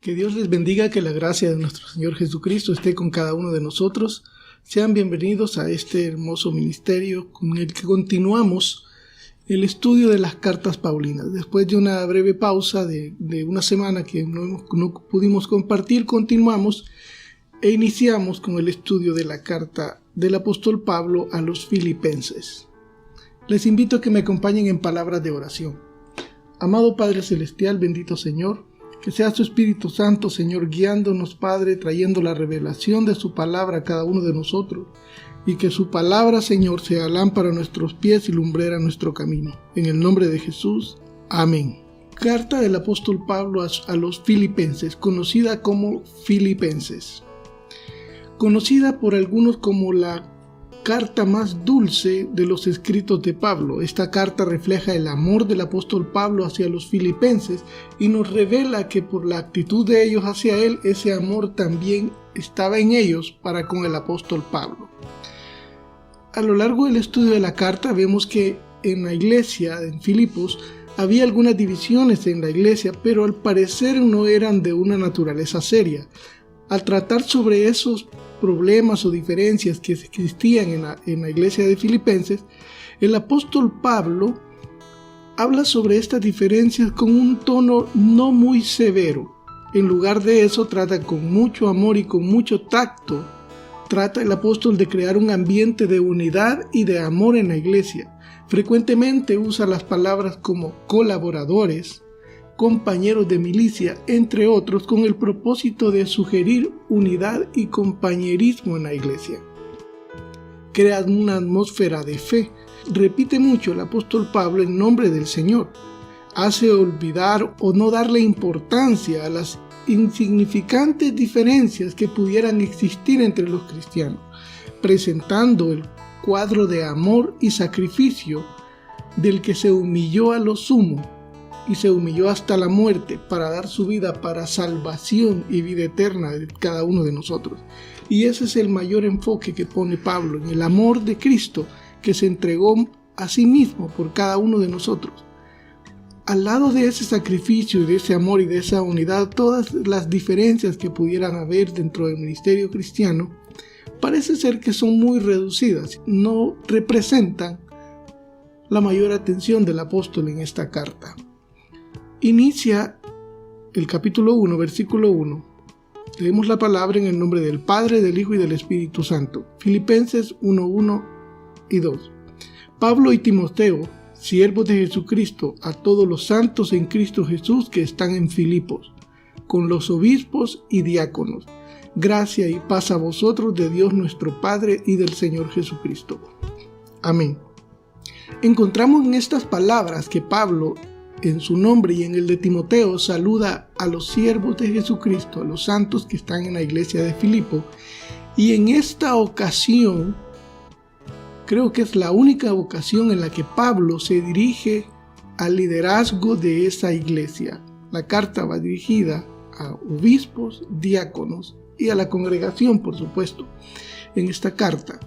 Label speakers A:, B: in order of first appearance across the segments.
A: Que Dios les bendiga, que la gracia de nuestro Señor Jesucristo esté con cada uno de nosotros. Sean bienvenidos a este hermoso ministerio con el que continuamos el estudio de las cartas paulinas. Después de una breve pausa de una semana que no pudimos compartir, continuamos e iniciamos con el estudio de la carta del apóstol Pablo a los Filipenses. Les invito a que me acompañen en palabras de oración. Amado Padre Celestial, bendito Señor, que sea su Espíritu Santo, Señor, guiándonos, Padre, trayendo la revelación de su palabra a cada uno de nosotros, y que su palabra, Señor, sea lámpara a nuestros pies y lumbrera a nuestro camino. En el nombre de Jesús, amén. Carta del apóstol Pablo a los Filipenses, conocida como Filipenses. Conocida por algunos como la carta más dulce de los escritos de Pablo. Esta carta refleja el amor del apóstol Pablo hacia los filipenses y nos revela que por la actitud de ellos hacia él, ese amor también estaba en ellos para con el apóstol Pablo. A lo largo del estudio de la carta vemos que en la iglesia, en Filipos, había algunas divisiones en la iglesia, pero al parecer no eran de una naturaleza seria. Al tratar sobre esos problemas o diferencias que existían en la iglesia de Filipenses, el apóstol Pablo habla sobre estas diferencias con un tono no muy severo. En lugar de eso, trata con mucho amor y con mucho tacto. Trata el apóstol de crear un ambiente de unidad y de amor en la iglesia. Frecuentemente usa las palabras como colaboradores, compañeros de milicia, entre otros, con el propósito de sugerir unidad y compañerismo en la iglesia. Crea una atmósfera de fe. Repite mucho el apóstol Pablo el nombre del Señor. Hace olvidar o no darle importancia a las insignificantes diferencias que pudieran existir entre los cristianos, presentando el cuadro de amor y sacrificio del que se humilló a lo sumo y se humilló hasta la muerte para dar su vida para salvación y vida eterna de cada uno de nosotros. Y ese es el mayor enfoque que pone Pablo, en el amor de Cristo que se entregó a sí mismo por cada uno de nosotros. Al lado de ese sacrificio y de ese amor y de esa unidad, todas las diferencias que pudieran haber dentro del ministerio cristiano parece ser que son muy reducidas, no representan la mayor atención del apóstol en esta carta. Inicia el capítulo 1, versículo 1. Leemos la palabra en el nombre del Padre, del Hijo y del Espíritu Santo. Filipenses 1, 1 y 2. Pablo y Timoteo, siervos de Jesucristo, a todos los santos en Cristo Jesús que están en Filipos, con los obispos y diáconos. Gracia y paz a vosotros de Dios nuestro Padre y del Señor Jesucristo. Amén. Encontramos en estas palabras que Pablo, en su nombre y en el de Timoteo, saluda a los siervos de Jesucristo, a los santos que están en la iglesia de Filipo, y en esta ocasión, creo que es la única ocasión en la que Pablo se dirige al liderazgo de esa iglesia. La carta va dirigida a obispos, diáconos y a la congregación, por supuesto. En esta carta,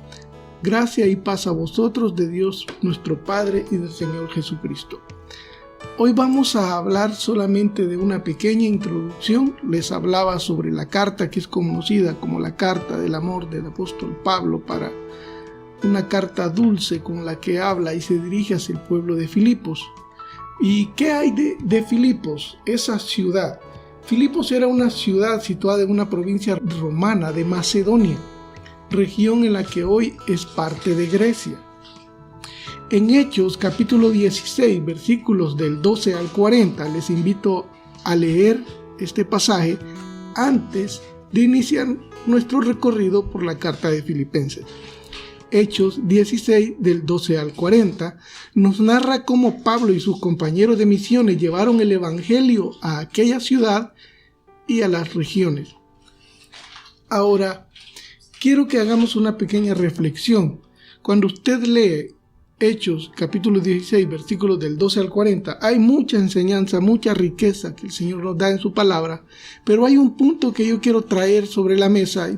A: gracia y paz a vosotros de Dios nuestro Padre y del Señor Jesucristo. Hoy vamos a hablar solamente de una pequeña introducción. Les hablaba sobre la carta que es conocida como la carta del amor del apóstol Pablo, para una carta dulce con la que habla y se dirige hacia el pueblo de Filipos. ¿Y qué hay de Filipos? Esa ciudad. Filipos era una ciudad situada en una provincia romana de Macedonia, región en la que hoy es parte de Grecia. En Hechos capítulo 16, versículos del 12 al 40, les invito a leer este pasaje antes de iniciar nuestro recorrido por la carta de Filipenses. Hechos 16, del 12 al 40, nos narra cómo Pablo y sus compañeros de misiones llevaron el evangelio a aquella ciudad y a las regiones. Ahora, quiero que hagamos una pequeña reflexión. Cuando usted lee Hechos capítulo 16, versículos del 12 al 40, hay mucha enseñanza, mucha riqueza que el Señor nos da en su palabra, pero hay un punto que yo quiero traer sobre la mesa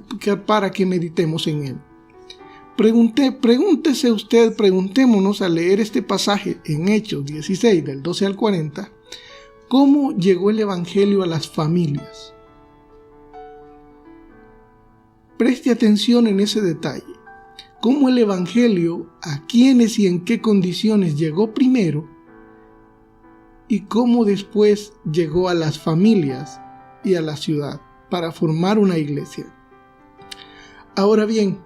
A: para que meditemos en él. Pregúntese usted, preguntémonos al leer este pasaje en Hechos 16, del 12 al 40, ¿cómo llegó el evangelio a las familias? Preste atención en ese detalle. Cómo el Evangelio, a quiénes y en qué condiciones llegó primero, y cómo después llegó a las familias y a la ciudad para formar una iglesia. Ahora bien,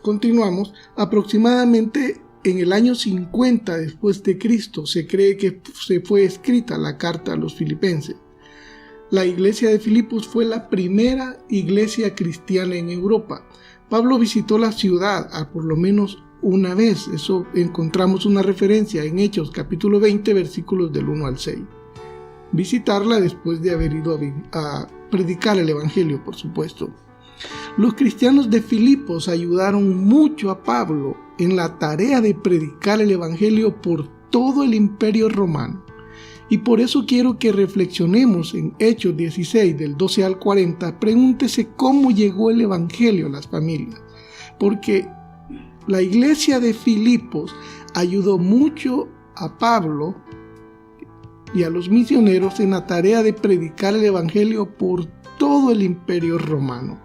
A: continuamos. Aproximadamente en el año 50 después de Cristo se cree que se fue escrita la carta a los filipenses. La iglesia de Filipos fue la primera iglesia cristiana en Europa. Pablo visitó la ciudad por lo menos una vez. Eso encontramos una referencia en Hechos capítulo 20 versículos del 1 al 6. Visitarla después de haber ido a predicar el evangelio, por supuesto. Los cristianos de Filipos ayudaron mucho a Pablo en la tarea de predicar el evangelio por todo el imperio romano. Y por eso quiero que reflexionemos en Hechos 16, del 12 al 40. Pregúntese cómo llegó el evangelio a las familias. Porque la iglesia de Filipos ayudó mucho a Pablo y a los misioneros en la tarea de predicar el evangelio por todo el imperio romano.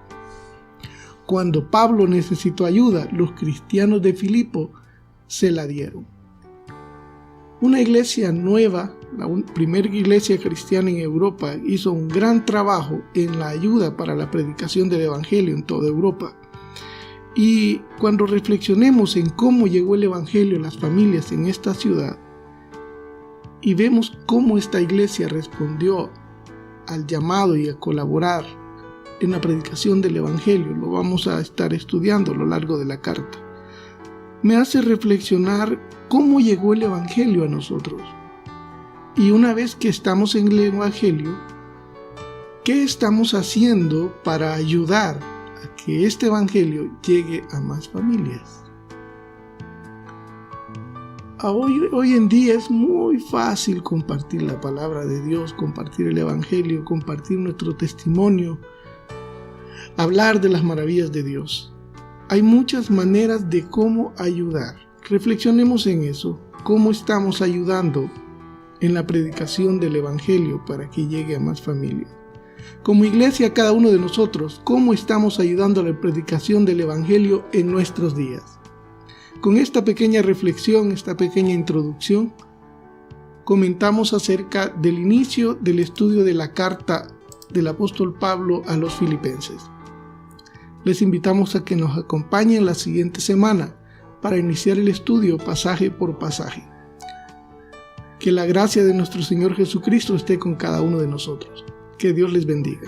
A: Cuando Pablo necesitó ayuda, los cristianos de Filipo se la dieron. Una iglesia nueva, la primera iglesia cristiana en Europa, hizo un gran trabajo en la ayuda para la predicación del evangelio en toda Europa. Y cuando reflexionemos en cómo llegó el evangelio a las familias en esta ciudad, y vemos cómo esta iglesia respondió al llamado y a colaborar en la predicación del evangelio, lo vamos a estar estudiando a lo largo de la carta, me hace reflexionar cómo llegó el evangelio a nosotros. Y una vez que estamos en el evangelio, ¿qué estamos haciendo para ayudar a que este evangelio llegue a más familias? Hoy en día es muy fácil compartir la palabra de Dios, compartir el evangelio, compartir nuestro testimonio, hablar de las maravillas de Dios. Hay muchas maneras de cómo ayudar. Reflexionemos en eso. ¿Cómo estamos ayudando en la predicación del evangelio para que llegue a más familias? Como iglesia, cada uno de nosotros, ¿cómo estamos ayudando a la predicación del evangelio en nuestros días? Con esta pequeña reflexión, esta pequeña introducción, comentamos acerca del inicio del estudio de la carta del apóstol Pablo a los filipenses. Les invitamos a que nos acompañen la siguiente semana para iniciar el estudio pasaje por pasaje. Que la gracia de nuestro Señor Jesucristo esté con cada uno de nosotros. Que Dios les bendiga.